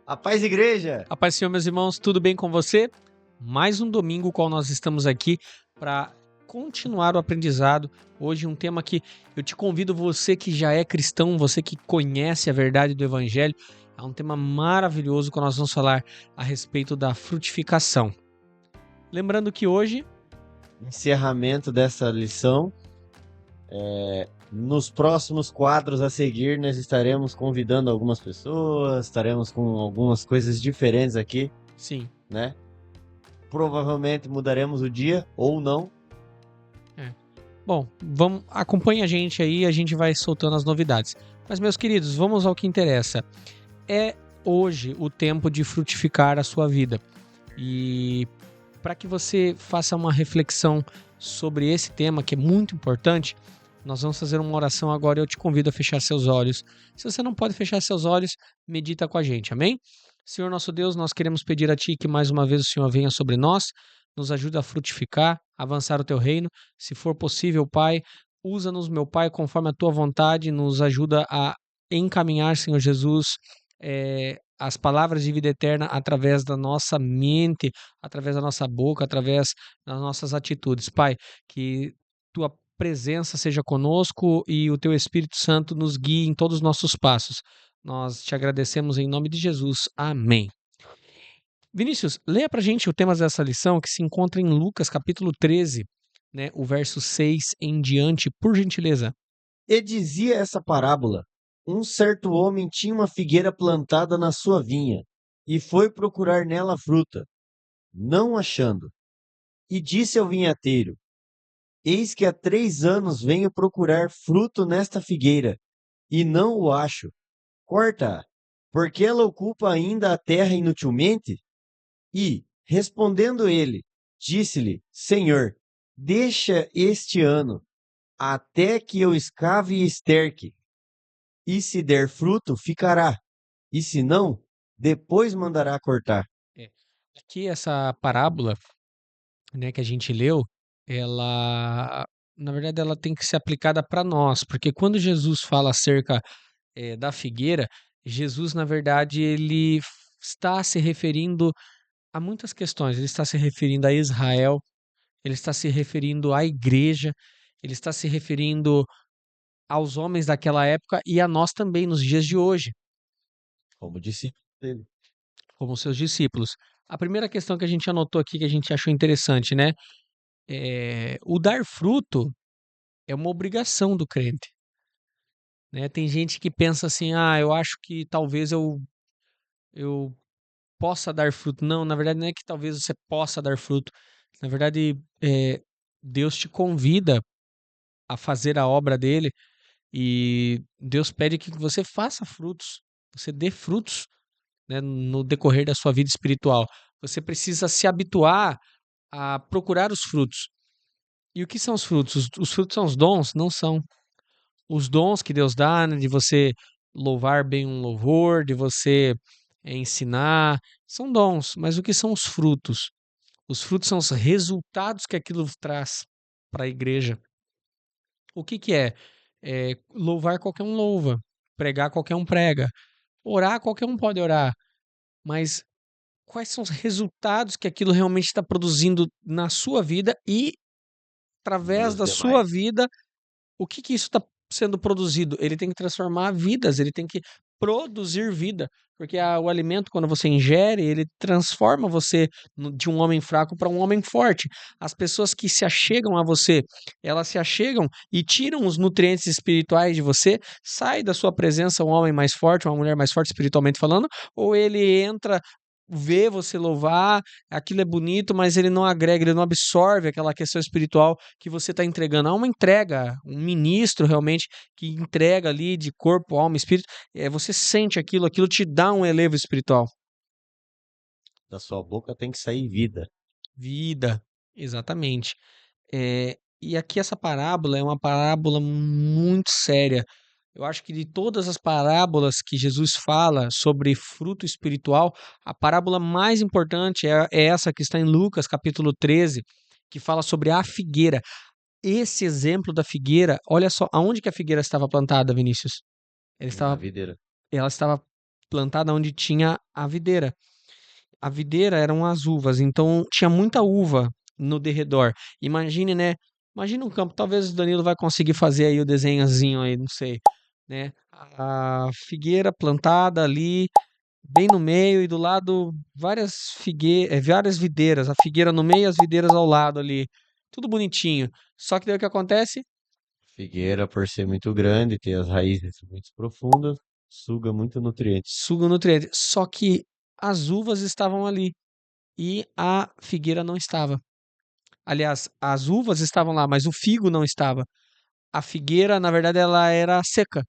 A paz, igreja! A paz do Senhor, meus irmãos, tudo bem com você? Mais um domingo qual nós estamos aqui para continuar o aprendizado. Hoje um tema que eu te convido, você que já é cristão, você que conhece a verdade do Evangelho, é um tema maravilhoso que nós vamos falar a respeito da frutificação. Lembrando que hoje... Encerramento dessa lição. Nos próximos quadros a seguir, nós estaremos convidando algumas pessoas, estaremos com algumas coisas diferentes aqui, Sim. né? Provavelmente mudaremos o dia ou não. Bom, acompanhe a gente aí, a gente vai soltando as novidades. Mas, meus queridos, vamos ao que interessa. É hoje o tempo de frutificar a sua vida. E para que você faça uma reflexão sobre esse tema, que é muito importante, nós vamos fazer uma oração agora e eu te convido a fechar seus olhos. Se você não pode fechar seus olhos, medita com a gente, amém? Senhor nosso Deus, nós queremos pedir a Ti que mais uma vez o Senhor venha sobre nós, nos ajude a frutificar, avançar o Teu reino. Se for possível, Pai, usa-nos, meu Pai, conforme a Tua vontade, nos ajuda a encaminhar, Senhor Jesus, as palavras de vida eterna através da nossa mente, através da nossa boca, através das nossas atitudes. Pai, que Tua presença seja conosco e o Teu Espírito Santo nos guie em todos os nossos passos. Nós te agradecemos em nome de Jesus. Amém. Vinícius, leia pra gente o tema dessa lição que se encontra em Lucas capítulo 13, né, o verso 6 em diante, por gentileza. E dizia essa parábola: um certo homem tinha uma figueira plantada na sua vinha, e foi procurar nela fruta, não achando. E disse ao vinhateiro: eis que há 3 anos venho procurar fruto nesta figueira, e não o acho. Corta-a, porque ela ocupa ainda a terra inutilmente? E, respondendo ele, disse-lhe: Senhor, deixa este ano, até que eu escave e esterque, e se der fruto, ficará, e se não, depois mandará cortar. Aqui essa parábola, né, que a gente leu, ela, na verdade, ela tem que ser aplicada para nós, porque quando Jesus fala acerca da figueira, Jesus, na verdade, ele está se referindo a muitas questões. Ele está se referindo a Israel, ele está se referindo à igreja, ele está se referindo aos homens daquela época e a nós também nos dias de hoje, Como discípulo dele. como seus discípulos. A primeira questão que a gente anotou aqui, que a gente achou interessante, né? O dar fruto é uma obrigação do crente, né? Tem gente que pensa assim, eu acho que talvez eu possa dar fruto. Não, na verdade não é que talvez você possa dar fruto. Na verdade, Deus te convida a fazer a obra dele e Deus pede que você faça frutos, você dê frutos, né, no decorrer da sua vida espiritual. Você precisa se habituar a procurar os frutos. E o que são os frutos? Os frutos são os dons? Não são. Os dons que Deus dá, né, de você louvar bem um louvor, de você ensinar, são dons. Mas o que são os frutos? Os frutos são os resultados que aquilo traz para a igreja. O que que é? Louvar qualquer um louva, pregar qualquer um prega, orar qualquer um pode orar, mas quais são os resultados que aquilo realmente está produzindo na sua vida e, através Nos da sua demais. vida, o que que isso está sendo produzido? Ele tem que transformar vidas, ele tem que produzir vida, porque o alimento, quando você ingere, ele transforma você de um homem fraco para um homem forte. As pessoas que se achegam a você, elas se achegam e tiram os nutrientes espirituais de você, sai da sua presença um homem mais forte, uma mulher mais forte espiritualmente falando, ou ele entra, vê você louvar, aquilo é bonito, mas ele não agrega, ele não absorve aquela questão espiritual que você está entregando. Há uma entrega, um ministro realmente que entrega ali de corpo, alma, espírito. Você sente aquilo, aquilo te dá um elevo espiritual. Da sua boca tem que sair vida. Vida, exatamente. E aqui essa parábola é uma parábola muito séria. Eu acho que de todas as parábolas que Jesus fala sobre fruto espiritual, a parábola mais importante é essa que está em Lucas, capítulo 13, que fala sobre a figueira. Esse exemplo da figueira, olha só, aonde que a figueira estava plantada, Vinícius? Ela Na estava, videira. ela estava plantada onde tinha a videira. A videira eram as uvas, então tinha muita uva no derredor. Imagine, né? Imagina um campo, talvez o Danilo vai conseguir fazer aí o desenhozinho aí, não sei, né? A figueira plantada ali, bem no meio, e do lado várias videiras, a figueira no meio e as videiras ao lado ali. Tudo bonitinho. Só que daí o que acontece? Figueira, por ser muito grande, ter as raízes muito profundas, suga muito nutriente. Suga o nutriente. Só que as uvas estavam ali e a figueira não estava. Aliás, as uvas estavam lá, mas o figo não estava. A figueira, na verdade, ela era seca.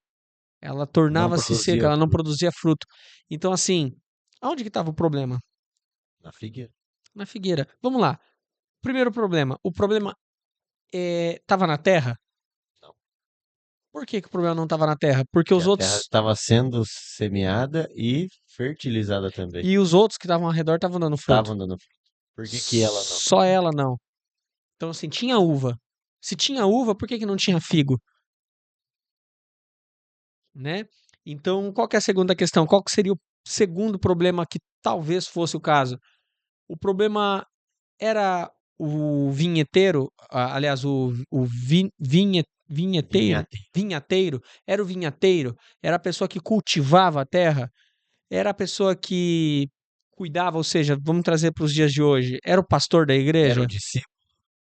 Ela Não tornava-se seca, produzia ela não fruto produzia fruto. Então, assim, aonde que estava o problema? na figueira. Na figueira. Vamos lá. Primeiro problema. O problema estava na terra? Não. Por que que o problema não estava na terra? Porque Que os a terra outros estava sendo semeada e fertilizada também. e os outros que estavam ao redor estavam dando fruto. Estavam dando fruto. Por que que ela não? Só ela não. Então, assim, tinha uva. Se tinha uva, por que que não tinha figo? Né? Então, qual que é a segunda questão? Qual que seria o segundo problema que talvez fosse o caso? O problema era o vinheteiro, aliás, vinheteiro, Vinhate. vinhateiro, era o vinhateiro, era a pessoa que cultivava a terra, era a pessoa que cuidava, ou seja, vamos trazer para os dias de hoje, era o pastor da Era o igreja, discípulo,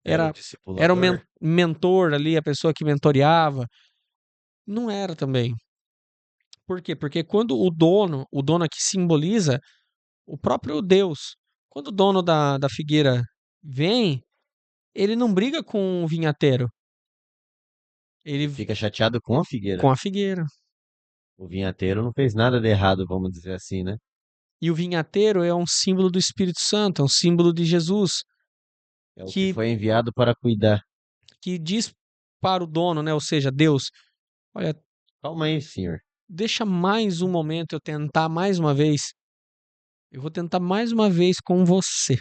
era o era, era o discipulador. mentor ali, a pessoa que mentoreava. Não era também. Por quê? Porque quando o dono aqui simboliza o próprio Deus, quando o dono da figueira vem, ele não briga com o vinhateiro, Ele ele fica chateado com a figueira. com a figueira. O vinhateiro não fez nada de errado, vamos dizer assim, né? E o vinhateiro é um símbolo do Espírito Santo, é um símbolo de Jesus, É o que que, foi enviado para cuidar. que diz para o dono, né, ou seja, Deus, olha, Calma aí, senhor. deixa mais um momento eu tentar mais uma vez. Eu vou tentar mais uma vez com você.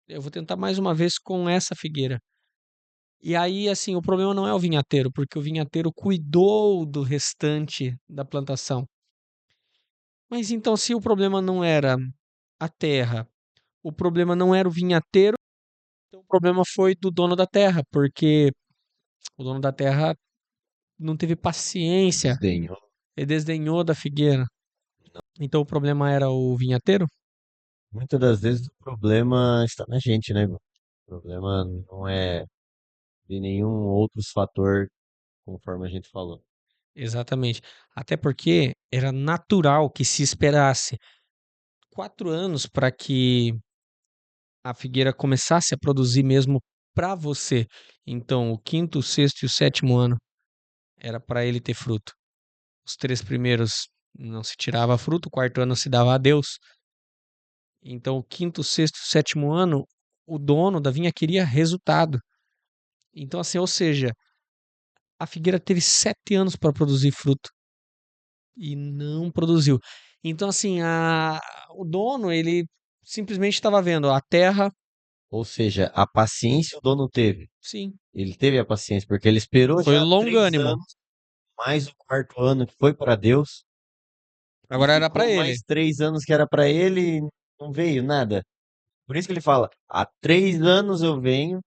Eu vou tentar mais uma vez com essa figueira. E aí, assim, o problema não é o vinhateiro, porque o vinhateiro cuidou do restante da plantação. Mas então, se o problema não era a terra, o problema não era o vinhateiro, então o problema foi do dono da terra, porque o dono da terra não teve paciência, Desdenhou. ele desdenhou da figueira. Então o problema era o vinhateiro? Muitas das vezes o problema está na gente, né, irmão? O problema não é de nenhum outro fator, conforme a gente falou. Exatamente. Até porque era natural que se esperasse 4 anos para que a figueira começasse a produzir mesmo para você. Então, o quinto, o sexto e o sétimo ano era para ele ter fruto. Os 3 primeiros não se tirava fruto, o quarto ano se dava a Deus. Então, o quinto, sexto e o sétimo ano, o dono da vinha queria resultado. Então, assim, ou seja, a figueira teve 7 anos para produzir fruto e não produziu. Então, assim, o dono, ele simplesmente estava vendo a terra, Ou seja, a paciência o dono teve. sim, Ele teve a paciência, porque ele esperou foi já três longânimo. anos, mais o quarto ano que foi para Deus, e Agora era para ficou ele. mais 3 anos que era para ele e não veio nada. Por isso que ele fala: há 3 anos eu venho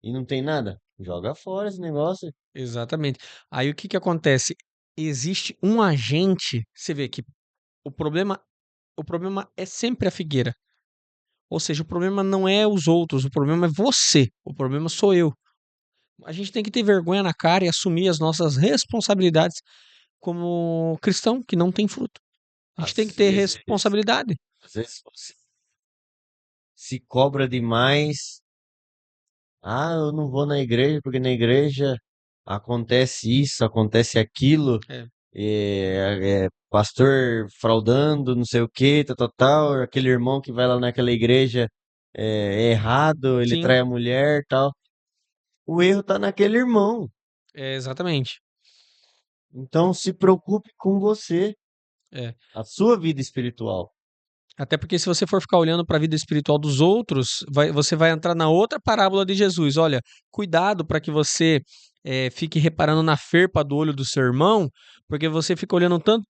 e não tem nada. Joga fora esse negócio. Exatamente. Aí o que que acontece? Existe um agente, você vê que o problema, o problema é sempre a figueira. Ou seja, o problema não é os outros, o problema é você, o problema sou eu. A gente tem que ter vergonha na cara e assumir as nossas responsabilidades como cristão que não tem fruto. A gente tem que Às ter vezes, responsabilidade. às vezes você se cobra demais. Ah, eu não vou na igreja porque na igreja acontece isso, acontece aquilo. É, Pastor fraudando, não sei o que, tal, tal, tal. Aquele irmão que vai lá naquela igreja é errado, ele sim, trai a mulher, tal. O erro tá naquele irmão. exatamente. Então se preocupe com você, É. a sua vida espiritual. Até porque se você for ficar olhando para a vida espiritual dos outros, você vai entrar na outra parábola de Jesus. Olha, cuidado para que você fique reparando na ferpa do olho do seu irmão, porque você fica olhando tanto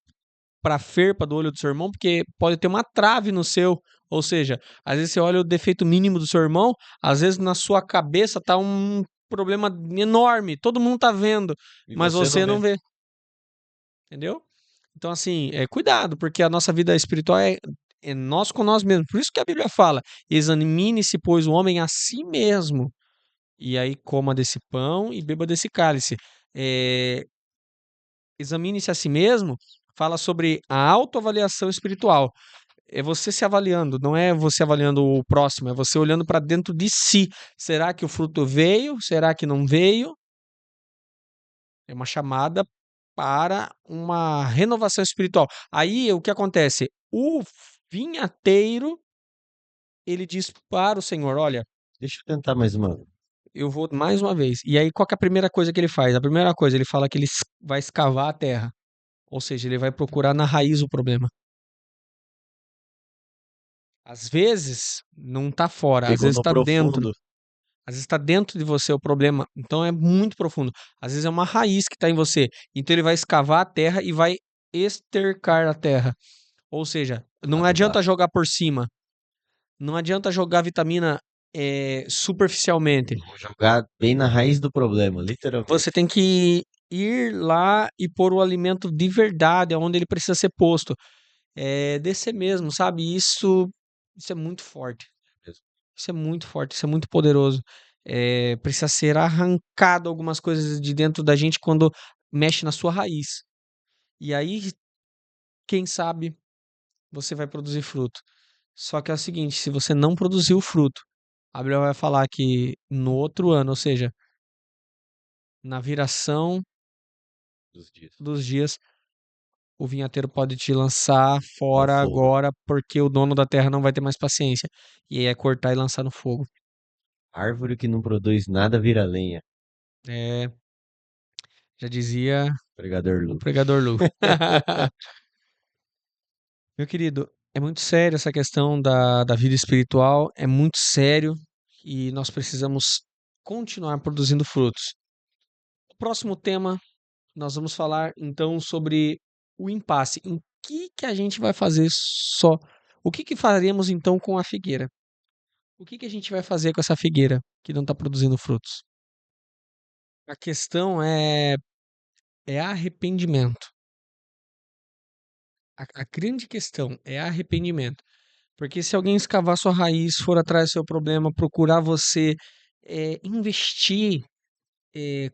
pra ferpa do olho do seu irmão, porque pode ter uma trave no seu. Ou seja, às vezes você olha o defeito mínimo do seu irmão, às vezes na sua cabeça tá um problema enorme, todo mundo tá vendo, E mas você você não não vê. vê. Entendeu? Então, assim, cuidado, porque a nossa vida espiritual é nós com nós mesmos. Por isso que a Bíblia fala: examine-se, pois, o homem a si mesmo, e aí coma desse pão e beba desse cálice. É, examine-se a si mesmo, fala sobre a autoavaliação espiritual. É você se avaliando, não é você avaliando o próximo, é você olhando para dentro de si. Será que o fruto veio? Será que não veio? É uma chamada para uma renovação espiritual. Aí o que acontece? O vinhateiro, ele diz para o Senhor: olha, Deixa eu tentar mais uma. eu vou mais uma vez. E aí qual que é a primeira coisa que ele faz? A primeira coisa, ele fala que ele vai escavar a terra. Ou seja, ele vai procurar na raiz o problema. Às vezes não está fora, às Pegou vezes no está dentro. profundo. Às vezes está dentro de você o problema, então é muito profundo. Às vezes é uma raiz que está em você. Então ele vai escavar a terra e vai estercar a terra. Ou seja, não Adubar. adianta jogar por cima. Não adianta jogar vitamina superficialmente. Vou jogar bem na raiz do problema, Você literalmente. tem que ir lá e pôr o alimento de verdade, aonde ele precisa ser posto. Descer mesmo, sabe? Isso é muito forte. Isso é muito forte, isso é muito poderoso. Precisa ser arrancado algumas coisas de dentro da gente quando mexe na sua raiz. E aí, quem sabe, você vai produzir fruto. Só que é o seguinte, se você não produzir o fruto, a Bíblia vai falar que no outro ano, ou seja, na viração Dos dias. dos dias, o vinhateiro pode te lançar Ao fora fogo. agora, porque o dono da terra não vai ter mais paciência. E aí é cortar e lançar no fogo. Árvore que não produz nada vira lenha. É, já dizia Pregador o Lu. pregador Lu. Meu querido, é muito sério essa questão da vida espiritual, é muito sério e nós precisamos continuar produzindo frutos. O próximo tema, nós vamos falar então sobre o impasse. Em que a gente vai fazer só? O que faremos então com a figueira? O que a gente vai fazer com essa figueira que não está produzindo frutos? A questão é arrependimento. A grande questão é arrependimento. Porque se alguém escavar sua raiz, for atrás do seu problema, procurar você, investir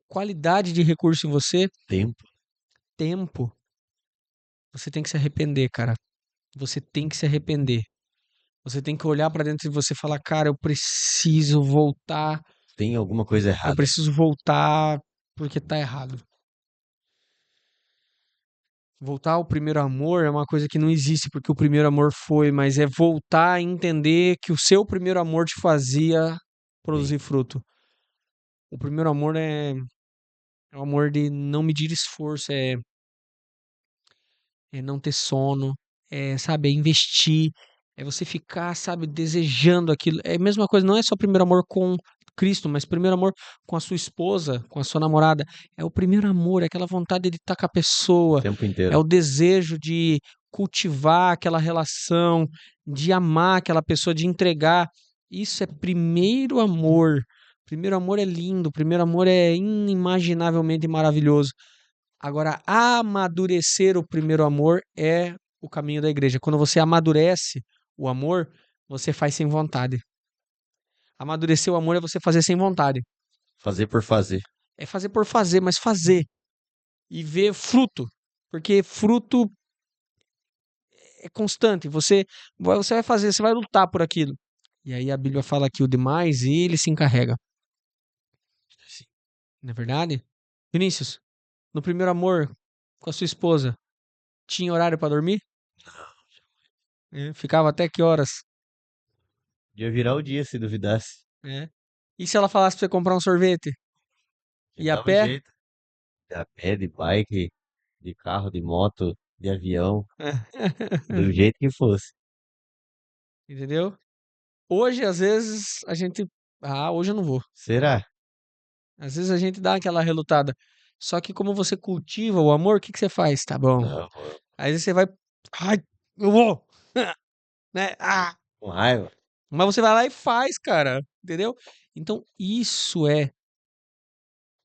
qualidade de recurso em você, Tempo. tempo, você tem que se arrepender, cara. Você tem que se arrepender. Você tem que olhar pra dentro de você e falar, cara, eu preciso voltar, Tem alguma coisa eu errada. preciso voltar porque tá errado. Voltar ao primeiro amor é uma coisa que não existe porque o primeiro amor foi, mas é voltar a entender que o seu primeiro amor te fazia Bem, produzir fruto. O primeiro amor é o amor de não medir esforço, é não ter sono, sabe, é investir, é você ficar, sabe, desejando aquilo. É a mesma coisa, não é só primeiro amor com Cristo, mas primeiro amor com a sua esposa, com a sua namorada. É o primeiro amor, é aquela vontade de estar com a o pessoa, tempo é inteiro. o desejo de cultivar aquela relação, de amar aquela pessoa, de entregar. Isso é primeiro amor. Primeiro amor é lindo, primeiro amor é inimaginavelmente maravilhoso. Agora, amadurecer o primeiro amor é o caminho da igreja. Quando você amadurece o amor, você faz sem vontade. Amadurecer o amor é você fazer sem vontade. Fazer por fazer. É fazer por fazer, mas fazer. E ver fruto. Porque fruto é constante. Você vai fazer, você vai lutar por aquilo. E aí a Bíblia fala que o demais, ele se encarrega. Sim. Não é verdade? Vinícius, no primeiro amor com a sua esposa, tinha horário para dormir? Ficava até que horas? Ia virar o dia se duvidasse. É. E se ela falasse pra você comprar um sorvete? Já Ir a dava pé? jeito. De a pé, de bike, de carro, de moto, de avião, do jeito que fosse. Entendeu? Hoje, às vezes, a gente. Ah, hoje eu não vou. Será? Às vezes a gente dá aquela relutada. Só que como você cultiva o amor, o que você faz? Tá bom. Não. Aí você vai, ai, eu vou, né? Com raiva. Mas você vai lá e faz, cara, entendeu? Então isso é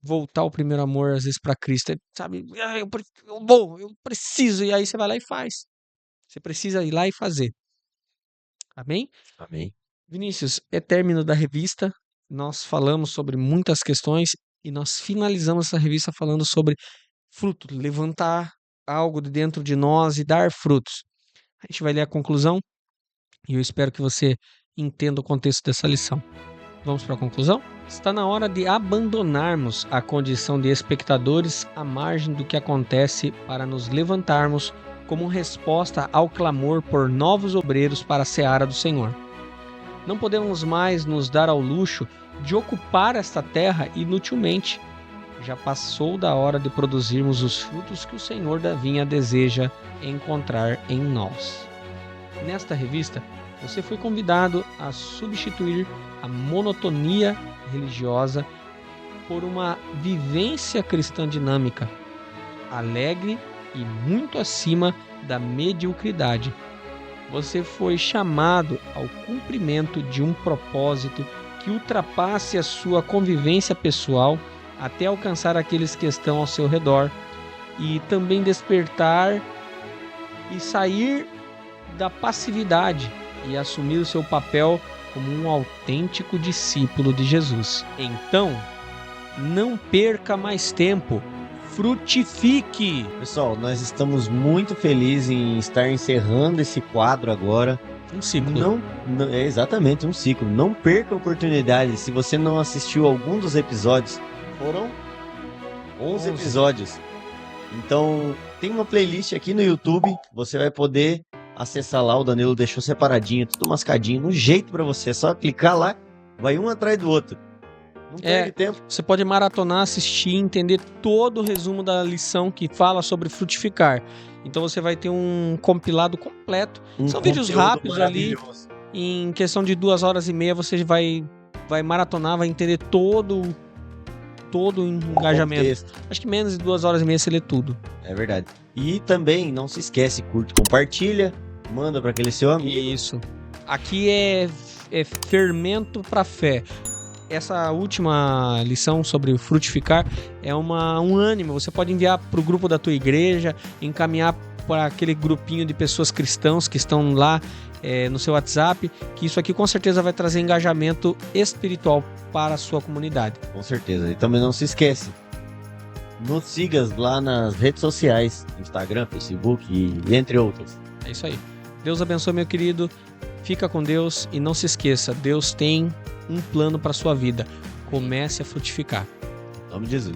voltar o primeiro amor às vezes para Cristo, sabe? Eu preciso, e aí você vai lá e faz. Você precisa ir lá e fazer. Amém? Amém. Vinícius, é término da revista. Nós falamos sobre muitas questões e nós finalizamos essa revista falando sobre fruto, levantar algo de dentro de nós e dar frutos. A gente vai ler a conclusão e eu espero que você entenda o contexto dessa lição. Vamos para a conclusão? Está na hora de abandonarmos a condição de espectadores à margem do que acontece para nos levantarmos como resposta ao clamor por novos obreiros para a seara do Senhor. Não podemos mais nos dar ao luxo de ocupar esta terra inutilmente. Já passou da hora de produzirmos os frutos que o Senhor da vinha deseja encontrar em nós. Nesta revista, você foi convidado a substituir a monotonia religiosa por uma vivência cristã dinâmica, alegre e muito acima da mediocridade. Você foi chamado ao cumprimento de um propósito que ultrapasse a sua convivência pessoal até alcançar aqueles que estão ao seu redor e também despertar e sair da passividade e assumir o seu papel como um autêntico discípulo de Jesus. Então, não perca mais tempo. Frutifique! Pessoal, nós estamos muito felizes em estar encerrando esse quadro agora. Um ciclo. É exatamente um ciclo. Não perca a oportunidade. Se você não assistiu algum dos episódios, foram 11 episódios. Então, tem uma playlist aqui no YouTube. Você vai poder acessar lá. O Danilo deixou separadinho, tudo mascadinho, no jeito pra você. É só clicar lá, vai um atrás do outro. Não perde tempo. Você pode maratonar, assistir, entender todo o resumo da lição que fala sobre frutificar. Então você vai ter um compilado completo. São vídeos rápidos ali. Em questão de 2h30 você vai maratonar, vai entender todo o engajamento. Contexto. Acho que menos de 2h30 você lê tudo. É verdade. E também não se esquece, curte, compartilha, manda para aquele seu amigo. Isso. Aqui é fermento para fé. Essa última lição sobre frutificar é um ânimo. Você pode enviar para o grupo da tua igreja, encaminhar para aquele grupinho de pessoas cristãs que estão lá no seu WhatsApp, que isso aqui com certeza vai trazer engajamento espiritual para a sua comunidade. Com certeza. E também não se esquece, nos siga lá nas redes sociais, Instagram, Facebook e entre outras. É isso aí. Deus abençoe, meu querido. Fica com Deus e não se esqueça, Deus tem um plano para sua vida. Comece a frutificar. Em nome de Jesus.